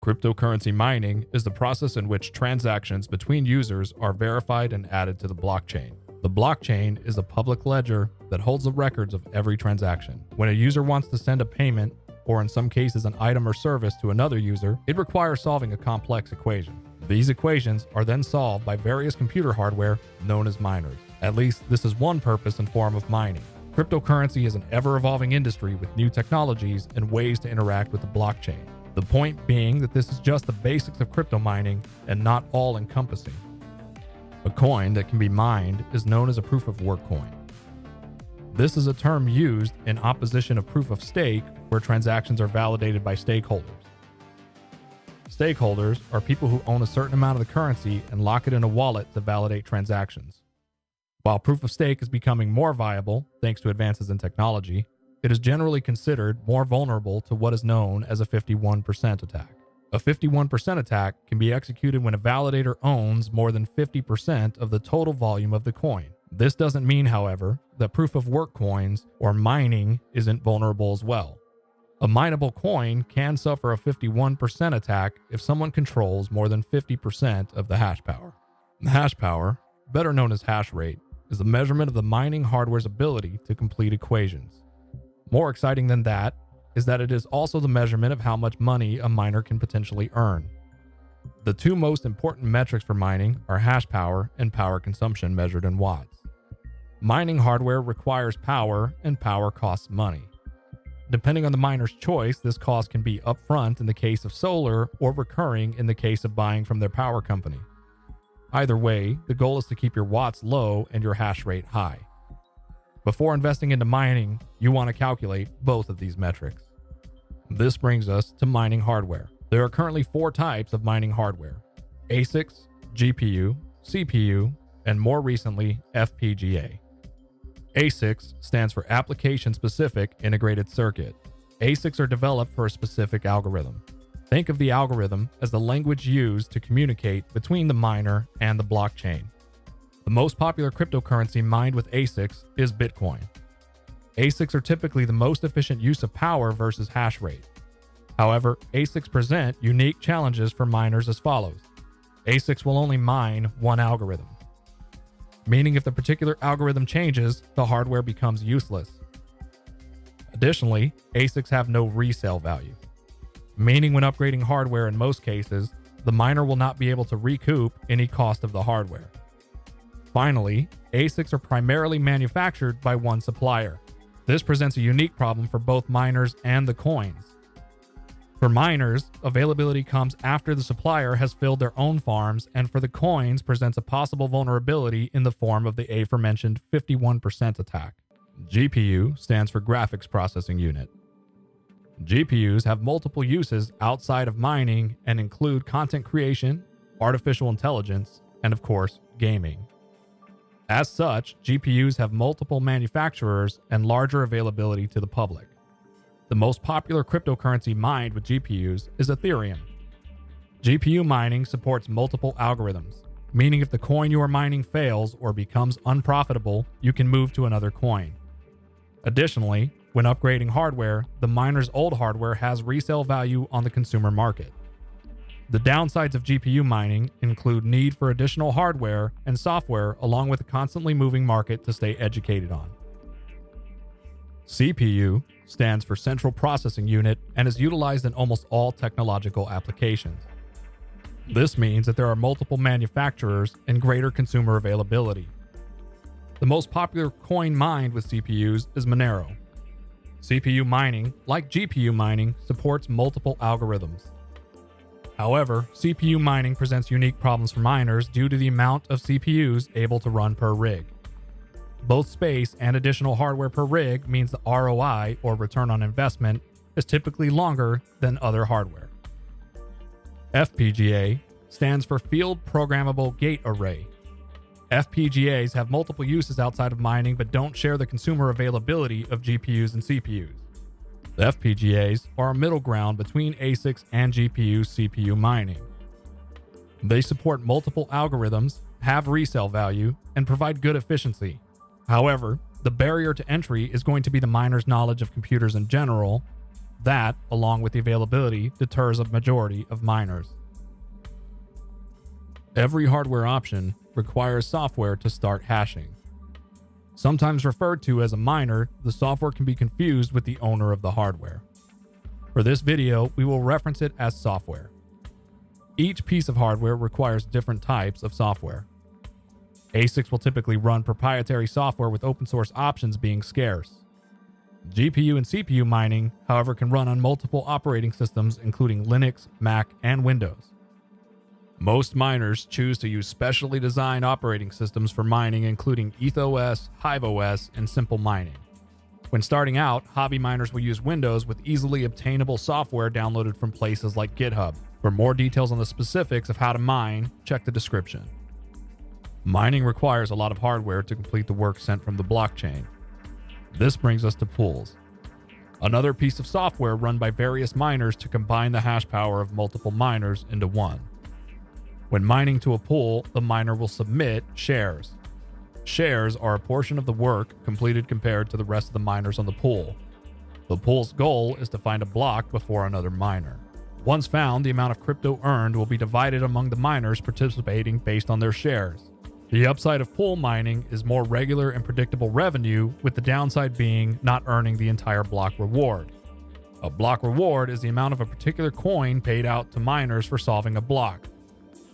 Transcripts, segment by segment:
Cryptocurrency mining is the process in which transactions between users are verified and added to the blockchain. The blockchain is a public ledger that holds the records of every transaction. When a user wants to send a payment, or in some cases an item or service to another user, it requires solving a complex equation. These equations are then solved by various computer hardware known as miners. At least this is one purpose and form of mining. Cryptocurrency is an ever-evolving industry with new technologies and ways to interact with the blockchain. The point being that this is just the basics of crypto mining and not all-encompassing. A coin that can be mined is known as a proof-of-work coin. This is a term used in opposition of proof of stake, where transactions are validated by stakeholders. Stakeholders are people who own a certain amount of the currency and lock it in a wallet to validate transactions. While proof of stake is becoming more viable thanks to advances in technology, it is generally considered more vulnerable to what is known as a 51% attack. A 51% attack can be executed when a validator owns more than 50% of the total volume of the coin. This doesn't mean, however, that proof-of-work coins or mining isn't vulnerable as well. A mineable coin can suffer a 51% attack if someone controls more than 50% of the hash power. The hash power, better known as hash rate, is the measurement of the mining hardware's ability to complete equations. More exciting than that is that it is also the measurement of how much money a miner can potentially earn. The two most important metrics for mining are hash power and power consumption measured in watts. Mining hardware requires power, and power costs money. Depending on the miner's choice, this cost can be upfront in the case of solar or recurring in the case of buying from their power company. Either way, the goal is to keep your watts low and your hash rate high. Before investing into mining, you want to calculate both of these metrics. This brings us to mining hardware. There are currently 4 types of mining hardware: ASICs, GPU, CPU, and more recently, FPGA. ASICs stands for Application-Specific Integrated Circuit. ASICs are developed for a specific algorithm. Think of the algorithm as the language used to communicate between the miner and the blockchain. The most popular cryptocurrency mined with ASICs is Bitcoin. ASICs are typically the most efficient use of power versus hash rate. However, ASICs present unique challenges for miners as follows. ASICs will only mine one algorithm, meaning if the particular algorithm changes, the hardware becomes useless. Additionally, ASICs have no resale value, meaning when upgrading hardware in most cases, the miner will not be able to recoup any cost of the hardware. Finally, ASICs are primarily manufactured by one supplier. This presents a unique problem for both miners and the coins. For miners, availability comes after the supplier has filled their own farms, and for the coins presents a possible vulnerability in the form of the aforementioned 51% attack. GPU stands for Graphics Processing Unit. GPUs have multiple uses outside of mining and include content creation, artificial intelligence, and of course, gaming. As such, GPUs have multiple manufacturers and larger availability to the public. The most popular cryptocurrency mined with GPUs is Ethereum. GPU mining supports multiple algorithms, meaning if the coin you are mining fails or becomes unprofitable, you can move to another coin. Additionally, when upgrading hardware, the miner's old hardware has resale value on the consumer market. The downsides of GPU mining include need for additional hardware and software, along with a constantly moving market to stay educated on. CPU stands for Central Processing Unit and is utilized in almost all technological applications. This means that there are multiple manufacturers and greater consumer availability. The most popular coin mined with CPUs is Monero. CPU mining, like GPU mining, supports multiple algorithms. However, CPU mining presents unique problems for miners due to the amount of CPUs able to run per rig. Both space and additional hardware per rig means the ROI, or return on investment, is typically longer than other hardware. FPGA stands for Field Programmable Gate Array. FPGAs have multiple uses outside of mining but don't share the consumer availability of GPUs and CPUs. The FPGAs are a middle ground between ASICs and GPU-CPU mining. They support multiple algorithms, have resale value, and provide good efficiency. However, the barrier to entry is going to be the miner's knowledge of computers in general, That, along with the availability, deters a majority of miners. Every hardware option requires software to start hashing. Sometimes referred to as a miner, the software can be confused with the owner of the hardware. For this video, we will reference it as software. Each piece of hardware requires different types of software. ASICs will typically run proprietary software with open source options being scarce. GPU and CPU mining, however, can run on multiple operating systems including Linux, Mac, and Windows. Most miners choose to use specially designed operating systems for mining including EthOS, HiveOS, and Simple Mining. When starting out, hobby miners will use Windows with easily obtainable software downloaded from places like GitHub. For more details on the specifics of how to mine, check the description. Mining requires a lot of hardware to complete the work sent from the blockchain. This brings us to pools. Another piece of software run by various miners to combine the hash power of multiple miners into one. When mining to a pool, the miner will submit shares. Shares are a portion of the work completed compared to the rest of the miners on the pool. The pool's goal is to find a block before another miner. Once found, the amount of crypto earned will be divided among the miners participating based on their shares. The upside of pool mining is more regular and predictable revenue, with the downside being not earning the entire block reward. A block reward is the amount of a particular coin paid out to miners for solving a block.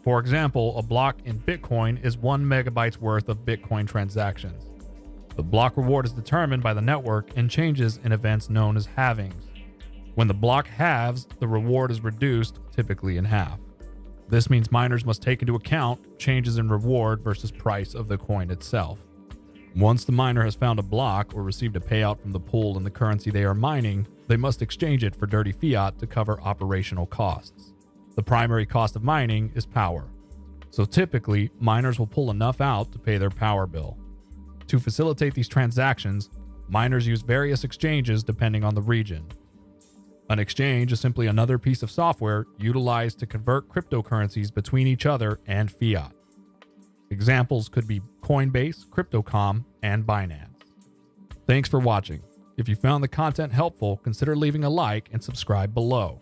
For example, a block in Bitcoin is 1 megabyte's worth of Bitcoin transactions. The block reward is determined by the network and changes in events known as halvings. When the block halves, the reward is reduced, typically in half. This means miners must take into account changes in reward versus price of the coin itself. Once the miner has found a block or received a payout from the pool in the currency they are mining, they must exchange it for dirty fiat to cover operational costs. The primary cost of mining is power. So typically, miners will pull enough out to pay their power bill. To facilitate these transactions, miners use various exchanges depending on the region. An exchange is simply another piece of software utilized to convert cryptocurrencies between each other and fiat. Examples could be Coinbase, Crypto.com, and Binance. Thanks for watching. If you found the content helpful, consider leaving a like and subscribe below.